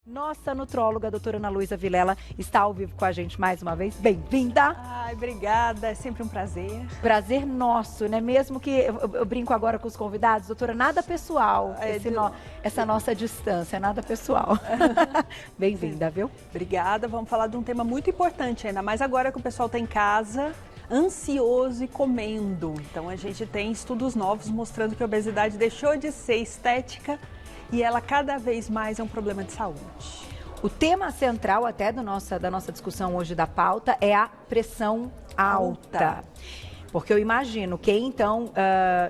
Nossa nutróloga, a doutora Ana Luísa Vilela, está ao vivo com a gente mais uma vez. Bem-vinda! Ai, obrigada, é sempre um prazer. Prazer nosso, né? Mesmo que eu brinco agora com os convidados, doutora, nada pessoal, essa nossa distância, nada pessoal. Bem-vinda, viu? Obrigada, vamos falar de um tema muito importante, ainda mais agora que o pessoal está em casa, ansioso e comendo. Então a gente tem estudos novos mostrando que a obesidade deixou de ser estética e ela cada vez mais é um problema de saúde. O tema central até da nossa discussão hoje da pauta é a pressão alta. Porque eu imagino quem então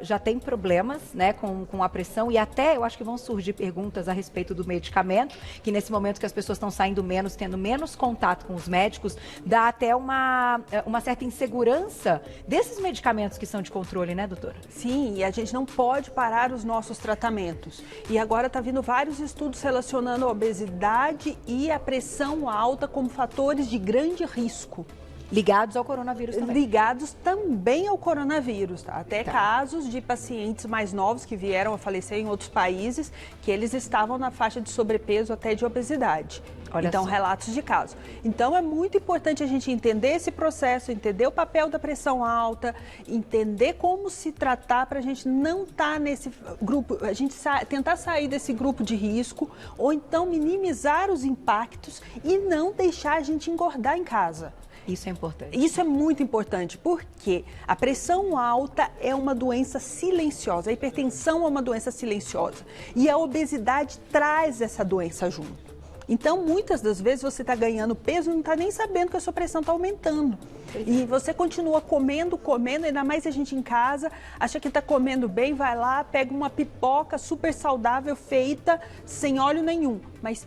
já tem problemas, né, com a pressão, e até eu acho que vão surgir perguntas a respeito do medicamento, que nesse momento que as pessoas estão saindo menos, tendo menos contato com os médicos, dá até uma certa insegurança desses medicamentos que são de controle, né, doutora? Sim, e a gente não pode parar os nossos tratamentos. E agora está vindo vários estudos relacionando a obesidade e a pressão alta como fatores de grande risco. Ligados ao coronavírus também. Ligados também ao coronavírus, tá? Até casos de pacientes mais novos que vieram a falecer em outros países, que eles estavam na faixa de sobrepeso até de obesidade. Olha então, só. Relatos de casos. Então, é muito importante a gente entender esse processo, entender o papel da pressão alta, entender como se tratar para a gente não estar nesse grupo, a gente tentar sair desse grupo de risco, ou então minimizar os impactos e não deixar a gente engordar em casa. Isso é importante. Isso é muito importante, porque a pressão alta é uma doença silenciosa, a hipertensão é uma doença silenciosa e a obesidade traz essa doença junto. Então, muitas das vezes você está ganhando peso e não está nem sabendo que a sua pressão está aumentando. E você continua comendo, ainda mais a gente em casa, acha que está comendo bem, vai lá, pega uma pipoca super saudável, feita, sem óleo nenhum, mas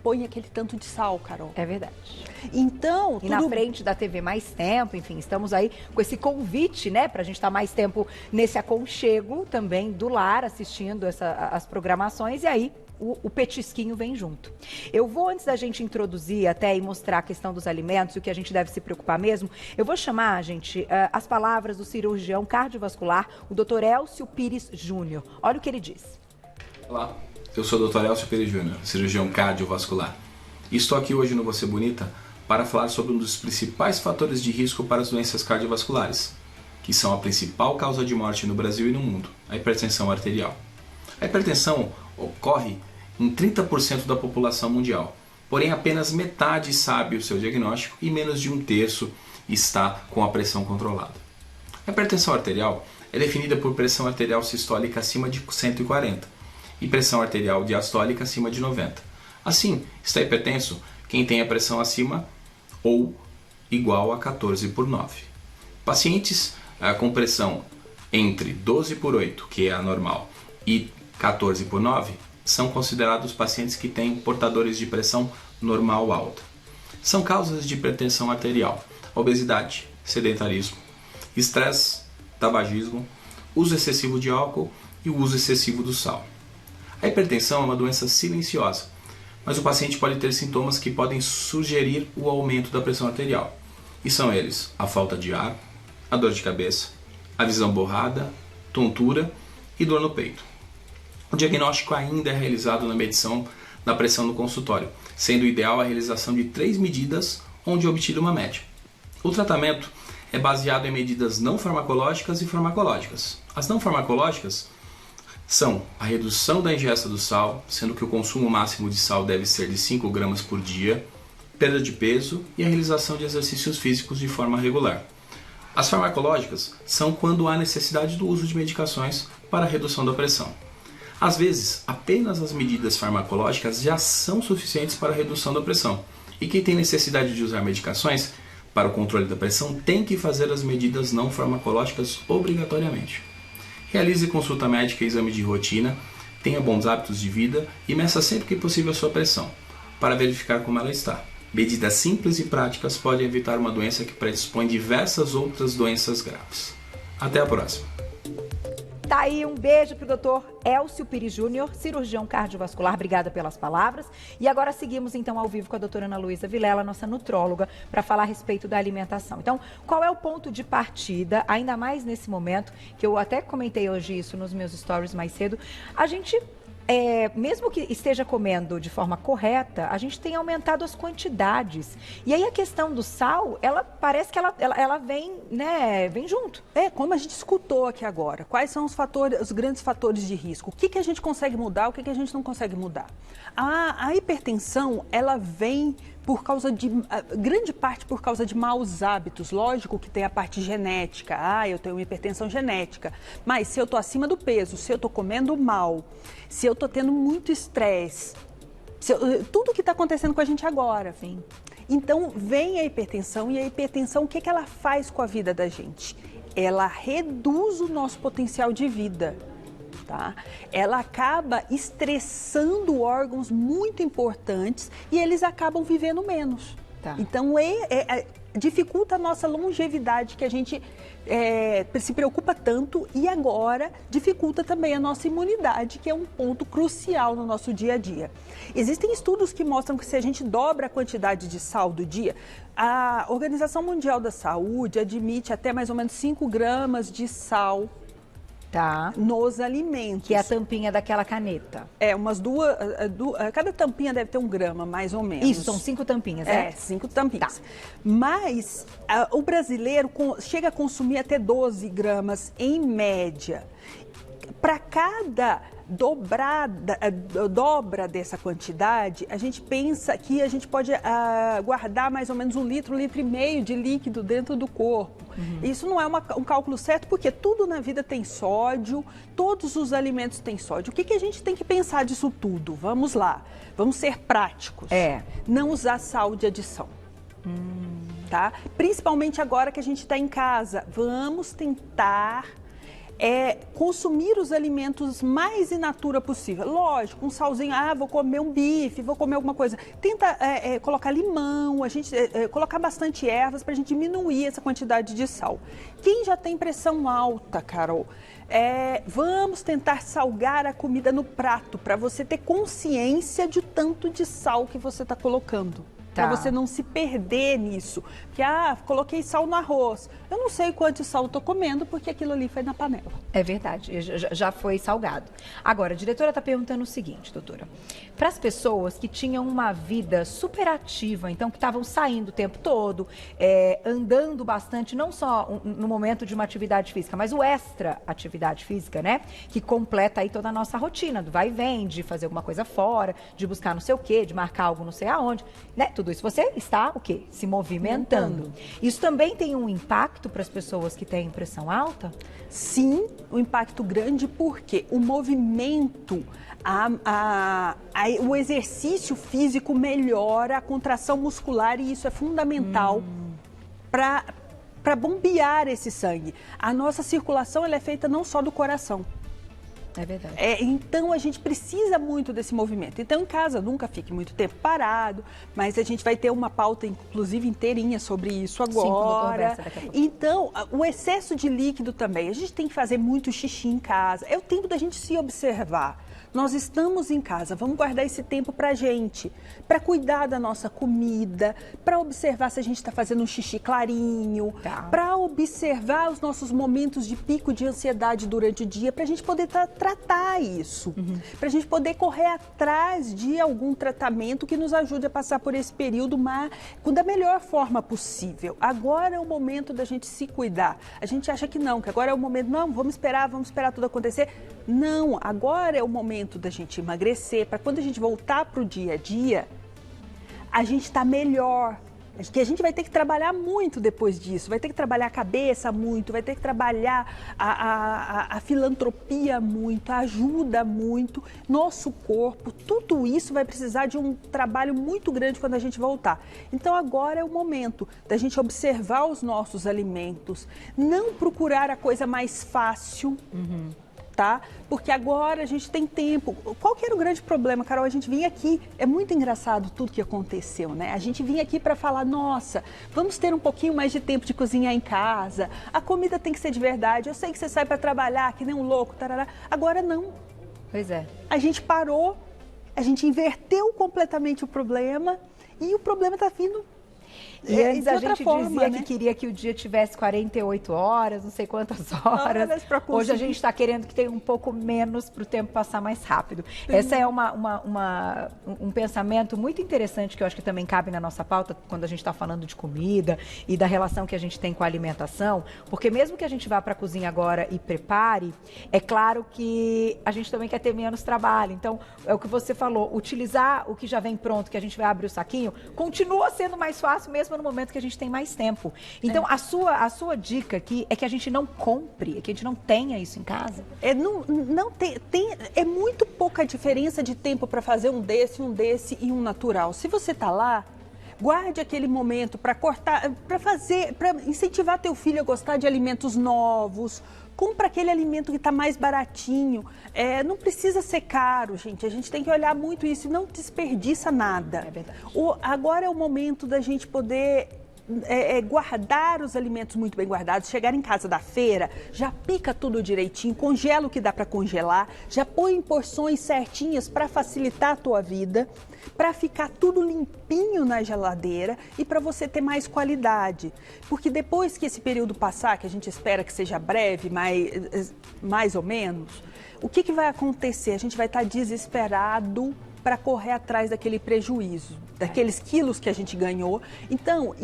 põe aquele tanto de sal, Carol. É verdade. Então, e na frente da TV mais tempo, enfim, estamos aí com esse convite, né, pra gente estar mais tempo nesse aconchego também do lar, assistindo as programações, e aí o petisquinho vem junto. Eu vou, antes da gente introduzir até e mostrar a questão dos alimentos e o que a gente deve se preocupar mesmo, eu vou chamar, gente, as palavras do cirurgião cardiovascular, o Dr. Elcio Pires Júnior. Olha o que ele diz. Olá, eu sou o Dr. Elcio Pires Júnior, cirurgião cardiovascular. E estou aqui hoje no Você Bonita para falar sobre um dos principais fatores de risco para as doenças cardiovasculares, que são a principal causa de morte no Brasil e no mundo, a hipertensão arterial. A hipertensão ocorre em 30% da população mundial, porém apenas metade sabe o seu diagnóstico e menos de um terço está com a pressão controlada. A hipertensão arterial é definida por pressão arterial sistólica acima de 140 e pressão arterial diastólica acima de 90. Assim, está hipertenso quem tem a pressão acima ou igual a 14/9. Pacientes com pressão entre 12/8, que é a normal, e 14/9 são considerados pacientes que têm portadores de pressão normal alta. São causas de hipertensão arterial: obesidade, sedentarismo, estresse, tabagismo, uso excessivo de álcool e o uso excessivo do sal. A hipertensão é uma doença silenciosa, mas o paciente pode ter sintomas que podem sugerir o aumento da pressão arterial. E são eles: a falta de ar, a dor de cabeça, a visão borrada, tontura e dor no peito. O diagnóstico ainda é realizado na medição da pressão no consultório, sendo ideal a realização de 3 medidas onde é obtida uma média. O tratamento é baseado em medidas não farmacológicas e farmacológicas. As não farmacológicas são a redução da ingesta do sal, sendo que o consumo máximo de sal deve ser de 5 gramas por dia, perda de peso e a realização de exercícios físicos de forma regular. As farmacológicas são quando há necessidade do uso de medicações para a redução da pressão. Às vezes, apenas as medidas farmacológicas já são suficientes para a redução da pressão, e quem tem necessidade de usar medicações para o controle da pressão tem que fazer as medidas não farmacológicas obrigatoriamente. Realize consulta médica e exame de rotina, tenha bons hábitos de vida e meça sempre que possível a sua pressão, para verificar como ela está. Medidas simples e práticas podem evitar uma doença que predispõe diversas outras doenças graves. Até a próxima! Tá aí, um beijo pro Dr. Elcio Pires Júnior, cirurgião cardiovascular. Obrigada pelas palavras. E agora seguimos então ao vivo com a doutora Ana Luísa Vilela, nossa nutróloga, para falar a respeito da alimentação. Então, qual é o ponto de partida, ainda mais nesse momento, que eu até comentei hoje isso nos meus stories mais cedo, a gente mesmo que esteja comendo de forma correta, a gente tem aumentado as quantidades. E aí a questão do sal, ela parece que ela vem, né, vem junto. Como a gente escutou aqui agora, quais são os grandes fatores de risco? O que a gente consegue mudar, o que a gente não consegue mudar? A hipertensão, ela vem por causa grande parte por causa de maus hábitos. Lógico que tem a parte genética, eu tenho uma hipertensão genética, mas se eu estou acima do peso, se eu estou comendo mal, se eu estou tendo muito estresse, tudo que está acontecendo com a gente agora, Sim. Então vem a hipertensão, e a hipertensão, o que ela faz com a vida da gente? Ela reduz o nosso potencial de vida. Tá? Ela acaba estressando órgãos muito importantes e eles acabam vivendo menos. Tá. Então, dificulta a nossa longevidade, que a gente se preocupa tanto, e agora dificulta também a nossa imunidade, que é um ponto crucial no nosso dia a dia. Existem estudos que mostram que se a gente dobra a quantidade de sal do dia, a Organização Mundial da Saúde admite até mais ou menos 5 gramas de sal nos alimentos. Que é a tampinha daquela caneta. Umas cada tampinha deve ter 1 grama, mais ou menos. Isso, são 5 tampinhas, né? 5 tampinhas. Tá. Mas o brasileiro chega a consumir até 12 gramas em média. Para cada dobra dessa quantidade, a gente pensa que a gente pode guardar mais ou menos 1 litro, 1,5 litro de líquido dentro do corpo. Isso não é um cálculo certo, porque tudo na vida tem sódio, todos os alimentos têm sódio. O que a gente tem que pensar disso tudo? Vamos lá, vamos ser práticos. Não usar sal de adição. Tá? Principalmente agora que a gente está em casa, vamos tentar consumir os alimentos mais in natura possível. Lógico, um salzinho, vou comer um bife, vou comer alguma coisa. Tenta colocar limão, colocar bastante ervas para a gente diminuir essa quantidade de sal. Quem já tem pressão alta, Carol, vamos tentar salgar a comida no prato, para você ter consciência de tanto de sal que você está colocando. Para você não se perder nisso. Porque, coloquei sal no arroz. Eu não sei quanto sal eu estou comendo, porque aquilo ali foi na panela. É verdade, já foi salgado. Agora, a diretora está perguntando o seguinte, doutora. Para as pessoas que tinham uma vida super ativa, então que estavam saindo o tempo todo, andando bastante, não só no momento de uma atividade física, mas o extra atividade física, né? Que completa aí toda a nossa rotina, do vai e vem, de fazer alguma coisa fora, de buscar não sei o quê, de marcar algo não sei aonde, né? Tudo isso você está, o quê? Se movimentando. Isso também tem um impacto para as pessoas que têm pressão alta? Sim, um impacto grande, porque o movimento, o exercício físico melhora a contração muscular, e isso é fundamental para bombear esse sangue. A nossa circulação ela é feita não só do coração. É verdade. Então a gente precisa muito desse movimento. Então em casa nunca fique muito tempo parado, mas a gente vai ter uma pauta inclusive inteirinha sobre isso agora. Sim, então o excesso de líquido também. A gente tem que fazer muito xixi em casa. É o tempo da gente se observar. Nós estamos em casa, vamos guardar esse tempo pra gente, para cuidar da nossa comida, para observar se a gente está fazendo um xixi clarinho, para observar os nossos momentos de pico de ansiedade durante o dia, para a gente poder tratar isso, para a gente poder correr atrás de algum tratamento que nos ajude a passar por esse período da melhor forma possível. Agora é o momento da gente se cuidar. A gente acha que não, que agora é o momento, não, vamos esperar tudo acontecer. Não, agora é o momento da gente emagrecer, para quando a gente voltar para o dia a dia, a gente está melhor. Que a gente vai ter que trabalhar muito depois disso, vai ter que trabalhar a cabeça muito, vai ter que trabalhar a filantropia muito, a ajuda muito, nosso corpo, tudo isso vai precisar de um trabalho muito grande quando a gente voltar. Então agora é o momento da gente observar os nossos alimentos, não procurar a coisa mais fácil, tá? Porque agora a gente tem tempo. Qual que era o grande problema, Carol? A gente vinha aqui, é muito engraçado tudo que aconteceu, né? A gente vinha aqui para falar, nossa, vamos ter um pouquinho mais de tempo de cozinhar em casa, a comida tem que ser de verdade, eu sei que você sai para trabalhar que nem um louco, tarará. Agora não. Pois é. A gente parou, a gente inverteu completamente o problema, e o problema está vindo E antes a gente dizia né? que queria que o dia tivesse 48 horas, não sei quantas horas. Hoje a gente está querendo que tenha um pouco menos para o tempo passar mais rápido. Essa é um pensamento muito interessante que eu acho que também cabe na nossa pauta quando a gente está falando de comida e da relação que a gente tem com a alimentação, porque mesmo que a gente vá para a cozinha agora e prepare, é claro que a gente também quer ter menos trabalho. Então, é o que você falou, utilizar o que já vem pronto, que a gente vai abrir o saquinho, continua sendo mais fácil mesmo no momento que a gente tem mais tempo. Então, a sua dica aqui é que a gente não compre, é que a gente não tenha isso em casa? É muito pouca diferença de tempo para fazer um desse e um natural. Se você tá lá, guarde aquele momento para cortar, para incentivar teu filho a gostar de alimentos novos. Compra aquele alimento que está mais baratinho. Não precisa ser caro, gente. A gente tem que olhar muito isso e não desperdiça nada. É verdade. Agora é o momento da gente poder guardar os alimentos muito bem guardados, chegar em casa da feira, já pica tudo direitinho, congela o que dá para congelar, já põe em porções certinhas para facilitar a tua vida, para ficar tudo limpinho na geladeira e para você ter mais qualidade. Porque depois que esse período passar, que a gente espera que seja breve, mais ou menos, o que vai acontecer? A gente vai estar desesperado para correr atrás daquele prejuízo, daqueles quilos que a gente ganhou. Então,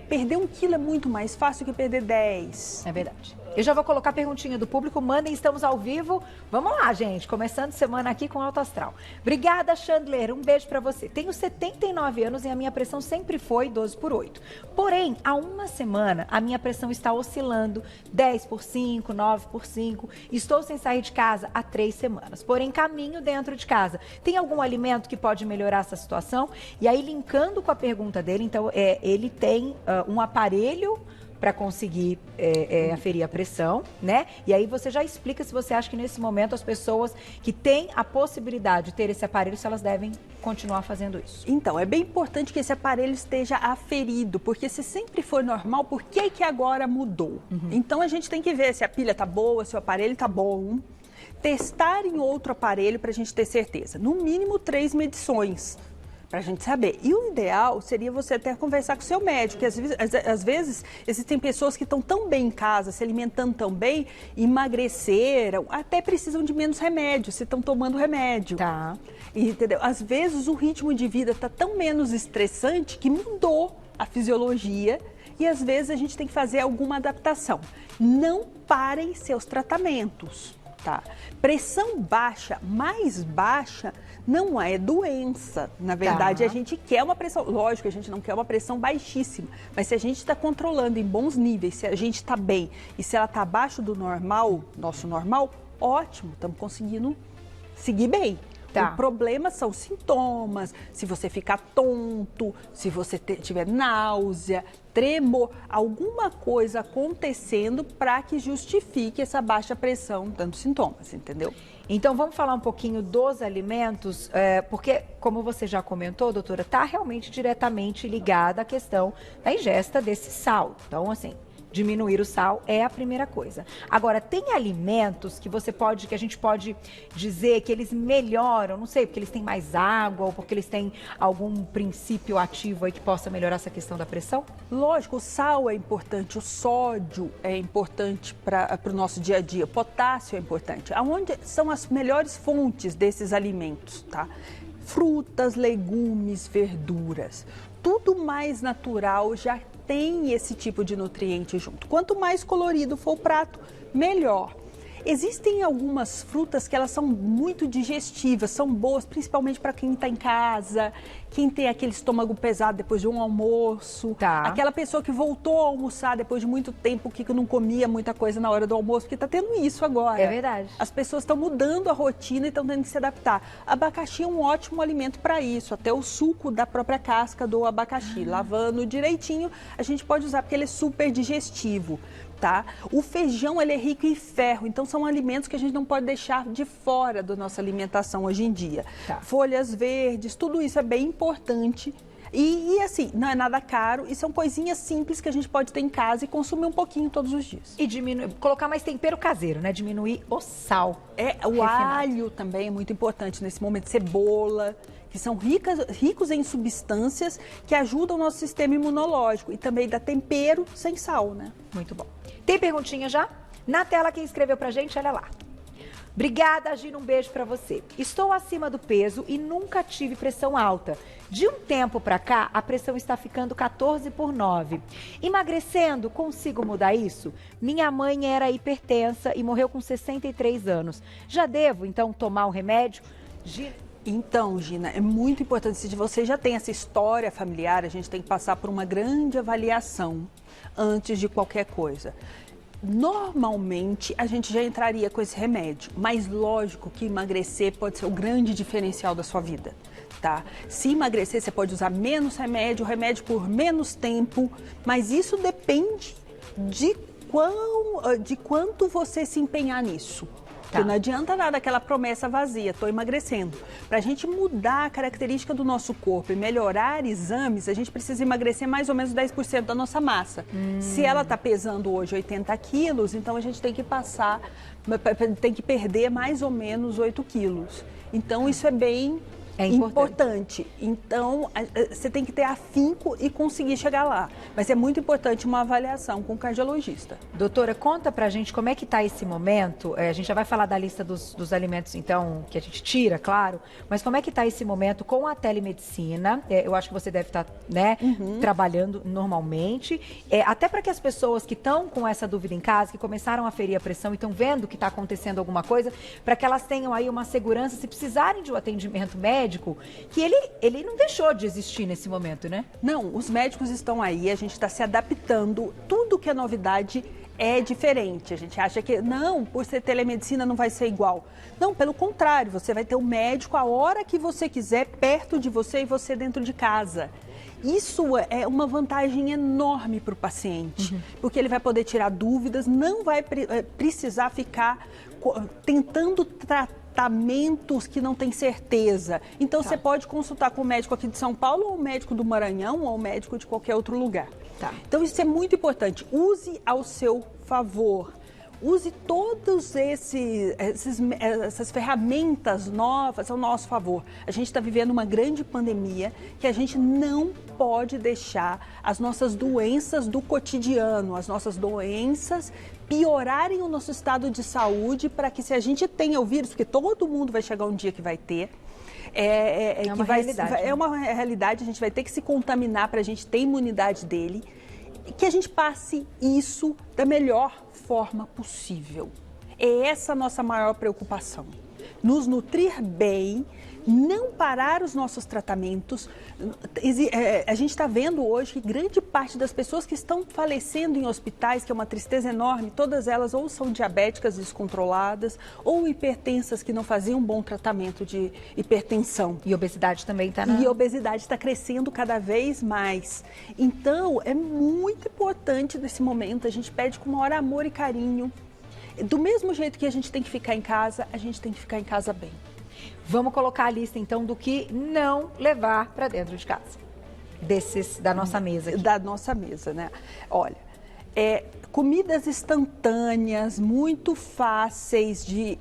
perder 1 quilo é muito mais fácil que perder 10. É verdade. Eu já vou colocar a perguntinha do público, mandem, estamos ao vivo. Vamos lá, gente, começando semana aqui com Alto Astral. Obrigada, Chandler, um beijo pra você. Tenho 79 anos e a minha pressão sempre foi 12/8. Porém, há uma semana, a minha pressão está oscilando 10/5, 9/5. Estou sem sair de casa há 3 semanas, porém caminho dentro de casa. Tem algum alimento que pode melhorar essa situação? E aí, linkando com a pergunta dele, então, ele tem um aparelho para conseguir aferir a pressão, né? E aí você já explica se você acha que nesse momento as pessoas que têm a possibilidade de ter esse aparelho, se elas devem continuar fazendo isso. Então, é bem importante que esse aparelho esteja aferido, porque se sempre foi normal, por que agora mudou? Então, a gente tem que ver se a pilha tá boa, se o aparelho tá bom. Testar em outro aparelho para a gente ter certeza. No mínimo 3 medições. Para a gente saber. E o ideal seria você até conversar com o seu médico, que às vezes existem pessoas que estão tão bem em casa, se alimentando tão bem, emagreceram, até precisam de menos remédio, se estão tomando remédio. Tá. Entendeu? Às vezes o ritmo de vida está tão menos estressante que mudou a fisiologia e às vezes a gente tem que fazer alguma adaptação. Não parem seus tratamentos. Tá. Pressão baixa, mais baixa, não é doença. Na verdade, a gente quer uma pressão, lógico, a gente não quer uma pressão baixíssima, mas se a gente está controlando em bons níveis, se a gente está bem e se ela está abaixo do normal, nosso normal, ótimo, estamos conseguindo seguir bem. Tá. O problema são sintomas, se você ficar tonto, se você tiver náusea, tremor, alguma coisa acontecendo para que justifique essa baixa pressão dando sintomas, entendeu? Então, vamos falar um pouquinho dos alimentos, porque, como você já comentou, doutora, está realmente diretamente ligada à questão da ingesta desse sal. Então, assim, diminuir o sal é a primeira coisa. Agora, tem alimentos que que a gente pode dizer que eles melhoram, não sei, porque eles têm mais água ou porque eles têm algum princípio ativo aí que possa melhorar essa questão da pressão? Lógico, o sal é importante, o sódio é importante para o nosso dia a dia, o potássio é importante. Aonde são as melhores fontes desses alimentos, tá? Frutas, legumes, verduras, tudo mais natural já tem esse tipo de nutriente junto. Quanto mais colorido for o prato, melhor. Existem algumas frutas que elas são muito digestivas, são boas, principalmente para quem está em casa, quem tem aquele estômago pesado depois de um almoço, aquela pessoa que voltou a almoçar depois de muito tempo, que não comia muita coisa na hora do almoço, porque está tendo isso agora. É verdade. As pessoas estão mudando a rotina e estão tendo que se adaptar. Abacaxi é um ótimo alimento para isso, até o suco da própria casca do abacaxi, lavando direitinho, a gente pode usar porque ele é super digestivo. Tá? O feijão ele é rico em ferro, então são alimentos que a gente não pode deixar de fora da nossa alimentação hoje em dia. Tá. Folhas verdes, tudo isso é bem importante. E assim, não é nada caro e são coisinhas simples que a gente pode ter em casa e consumir um pouquinho todos os dias. E colocar mais tempero caseiro, né? Diminuir o sal. O alho também é muito importante nesse momento, cebola, que são ricos em substâncias que ajudam o nosso sistema imunológico e também dá tempero sem sal, né? Muito bom. Tem perguntinha já? Na tela quem escreveu pra gente, olha lá. Obrigada, Gina, um beijo pra você. Estou acima do peso e nunca tive pressão alta. De um tempo pra cá, a pressão está ficando 14/9. Emagrecendo, consigo mudar isso? Minha mãe era hipertensa e morreu com 63 anos. Já devo, então, tomar o remédio? Gina... Então, Gina, é muito importante, se você já tem essa história familiar, a gente tem que passar por uma grande avaliação antes de qualquer coisa. Normalmente, a gente já entraria com esse remédio, mas lógico que emagrecer pode ser o grande diferencial da sua vida, tá? Se emagrecer, você pode usar menos remédio, o remédio por menos tempo, mas isso depende de quanto você se empenhar nisso. Porque não adianta nada aquela promessa vazia, estou emagrecendo. Para a gente mudar a característica do nosso corpo e melhorar exames, a gente precisa emagrecer mais ou menos 10% da nossa massa. Se ela está pesando hoje 80 quilos, então a gente tem que perder mais ou menos 8 quilos. Então isso é bem importante. Então, você tem que ter afinco e conseguir chegar lá. Mas é muito importante uma avaliação com o cardiologista. Doutora, conta pra gente como é que tá esse momento. A gente já vai falar da lista dos alimentos, então, que a gente tira, claro. Mas como é que tá esse momento com a telemedicina? Eu acho que você deve estar, né, trabalhando normalmente. Até para que as pessoas que estão com essa dúvida em casa, que começaram a ferir a pressão e estão vendo que está acontecendo alguma coisa, para que elas tenham aí uma segurança, se precisarem de um atendimento médico, que ele não deixou de existir nesse momento, né? Não, os médicos estão aí, a gente está se adaptando, tudo que é novidade é diferente. A gente acha que, não, por ser telemedicina não vai ser igual. Não, pelo contrário, você vai ter um médico a hora que você quiser, perto de você e você dentro de casa. Isso é uma vantagem enorme para o paciente, porque ele vai poder tirar dúvidas, não vai precisar ficar tentando tratamentos que não tem certeza. Então, você pode consultar com o médico aqui de São Paulo, ou o médico do Maranhão, ou o médico de qualquer outro lugar. Então, isso é muito importante. Use ao seu favor. Use todas essas ferramentas novas ao nosso favor. A gente está vivendo uma grande pandemia que a gente não pode deixar as nossas doenças do cotidiano, as nossas doenças piorarem o nosso estado de saúde, para que, se a gente tenha o vírus, porque todo mundo vai chegar um dia que vai ter, realidade. É uma realidade, a gente vai ter que se contaminar para a gente ter imunidade dele, que a gente passe isso da melhor forma possível. É essa a nossa maior preocupação. Nos nutrir bem, não parar os nossos tratamentos. A gente está vendo hoje que grande parte das pessoas que estão falecendo em hospitais, que é uma tristeza enorme, todas elas ou são diabéticas descontroladas ou hipertensas que não faziam um bom tratamento de hipertensão. E obesidade também está E a obesidade está crescendo cada vez mais. Então, é muito importante nesse momento, a gente pede com maior amor e carinho. Do mesmo jeito que a gente tem que ficar em casa, a gente tem que ficar em casa bem. Vamos colocar a lista, então, do que não levar para dentro de casa. Da nossa mesa aqui. Da nossa mesa, né? Olha, comidas instantâneas, muito fáceis de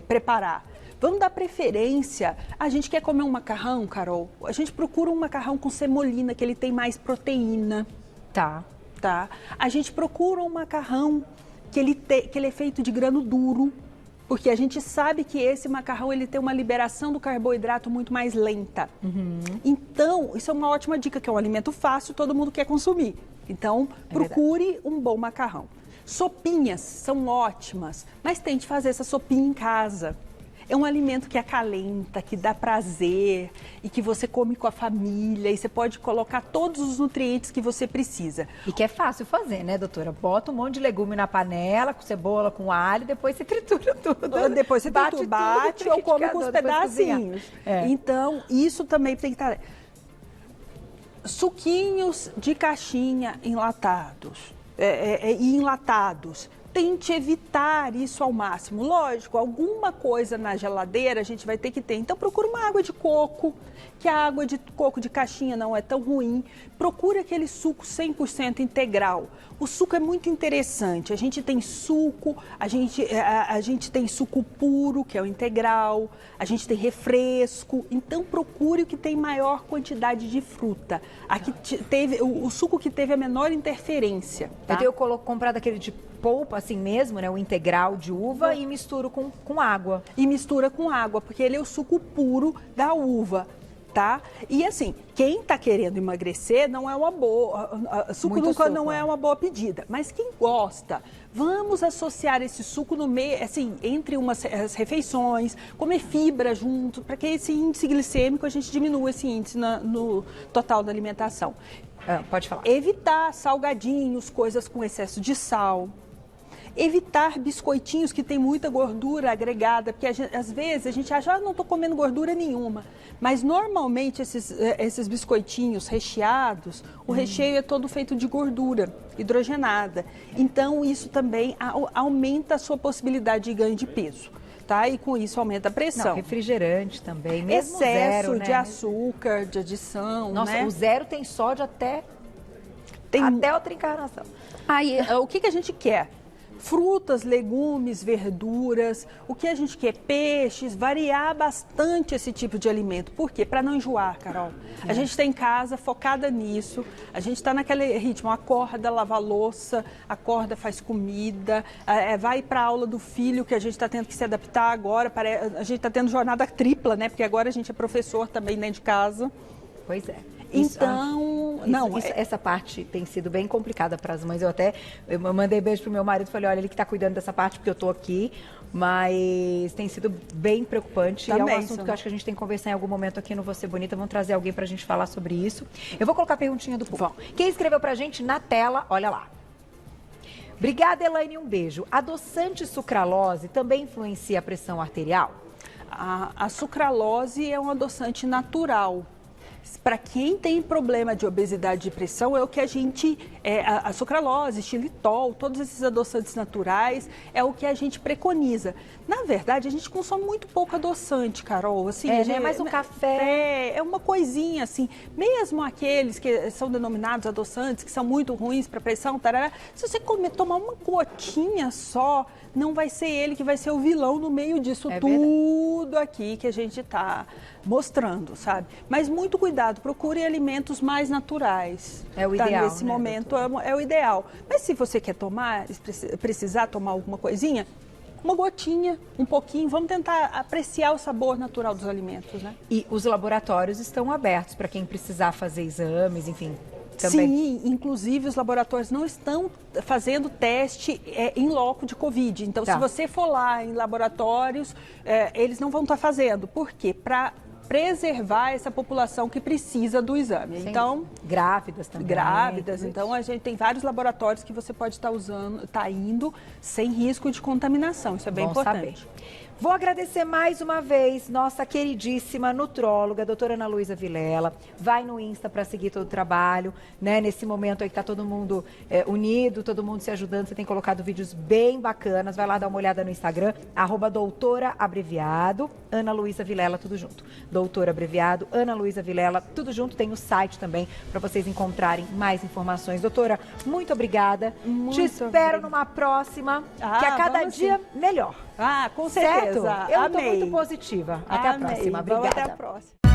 preparar. Vamos dar preferência. A gente quer comer um macarrão, Carol? A gente procura um macarrão com semolina, que ele tem mais proteína. Tá. A gente procura um macarrão que ele é feito de grano duro, porque a gente sabe que esse macarrão ele tem uma liberação do carboidrato muito mais lenta. Então, isso é uma ótima dica, que é um alimento fácil, todo mundo quer consumir. Então, procure um bom macarrão. Sopinhas são ótimas, mas tente fazer essa sopinha em casa. É um alimento que acalenta, que dá prazer e que você come com a família, e você pode colocar todos os nutrientes que você precisa. E que é fácil fazer, né, doutora? Bota um monte de legume na panela, com cebola, com alho, depois você tritura tudo. Depois você bate ou come com os pedacinhos. Então, isso também tem que estar... Suquinhos de caixinha enlatados. Enlatados. tente evitar isso ao máximo. Lógico, alguma coisa na geladeira a gente vai ter que ter. Então, procura uma água de coco, que a água de coco de caixinha não é tão ruim. Procure aquele suco 100% integral. O suco é muito interessante. A gente tem suco, a gente tem suco puro, que é o integral. A gente tem refresco. Então, procure o que tem maior quantidade de fruta. Aqui teve o suco que teve a menor interferência. Tá? Eu tenho comprado aquele de polpa assim mesmo, né? O integral de uva e misturo com água. E mistura com água, porque ele é o suco puro da uva. Tá? E assim, quem está querendo emagrecer não é uma boa, suco nunca não é uma boa pedida, mas quem gosta, vamos associar esse suco no meio, assim, entre as refeições, comer fibra junto, para que esse índice glicêmico a gente diminua esse índice no total da alimentação. Pode falar. Evitar salgadinhos, coisas com excesso de sal. Evitar biscoitinhos que tem muita gordura agregada, porque às vezes a gente acha, não estou comendo gordura nenhuma. Mas normalmente esses biscoitinhos recheados, o recheio é todo feito de gordura hidrogenada. Então isso também aumenta a sua possibilidade de ganho de peso. Tá? E com isso aumenta a pressão. Não, refrigerante também, mesmo excesso zero, né? de açúcar, de adição. Nossa, né? O zero tem sódio até outra encarnação. Aí, o que a gente quer? Frutas, legumes, verduras, o que a gente quer? Peixes, variar bastante esse tipo de alimento. Por quê? Para não enjoar, Carol. A gente está em casa focada nisso, a gente está naquele ritmo, acorda, lava a louça, acorda, faz comida, vai para a aula do filho, que a gente está tendo que se adaptar agora, a gente está tendo jornada tripla, né? Porque agora a gente é professor também dentro de casa. Pois é. Essa parte tem sido bem complicada para as mães. Eu mandei beijo pro meu marido e falei, olha, ele que está cuidando dessa parte porque eu estou aqui, mas tem sido bem preocupante. Também, é um assunto que eu acho que a gente tem que conversar em algum momento aqui no Você Bonita. Vamos trazer alguém para a gente falar sobre isso. Eu vou colocar a perguntinha do público. Quem escreveu para a gente na tela, olha lá. Obrigada, Elaine, um beijo. Adoçante sucralose também influencia a pressão arterial? A sucralose é um adoçante natural. Para quem tem problema de obesidade e pressão, é o que a gente, a sucralose, xilitol, todos esses adoçantes naturais, é o que a gente preconiza. Na verdade, a gente consome muito pouco adoçante, Carol. Assim, é mais um café. É uma coisinha, assim. Mesmo aqueles que são denominados adoçantes, que são muito ruins para pressão, tarará, se você tomar uma gotinha só, não vai ser ele que vai ser o vilão no meio disso tudo aqui que a gente está mostrando, sabe? Mas muito cuidado, procure alimentos mais naturais. É o ideal, nesse momento é o ideal. Mas se você quer precisar tomar alguma coisinha, uma gotinha, um pouquinho, vamos tentar apreciar o sabor natural dos alimentos, né? E os laboratórios estão abertos para quem precisar fazer exames, enfim. Também. Sim, inclusive os laboratórios não estão fazendo teste em loco de Covid. Então, se você for lá em laboratórios, eles não vão estar fazendo. Por quê? Para preservar essa população que precisa do exame. Sim. Então, grávidas também. Grávidas. Então, a gente tem vários laboratórios que você pode estar indo sem risco de contaminação. Isso é bem importante. Saber. Vou agradecer mais uma vez nossa queridíssima nutróloga, doutora Ana Luísa Vilela. Vai no Insta para seguir todo o trabalho, né? Nesse momento aí que tá todo mundo unido, todo mundo se ajudando. Você tem colocado vídeos bem bacanas. Vai lá dar uma olhada no Instagram, @doutora abreviado, Ana Luísa Vilela, tudo junto. Doutora abreviado, Ana Luísa Vilela, tudo junto. Tem o site também para vocês encontrarem mais informações. Doutora, muito obrigada. Te espero numa próxima, que a cada dia melhor. Com certeza. Eu estou muito positiva. Até a próxima. Obrigada. Até a próxima.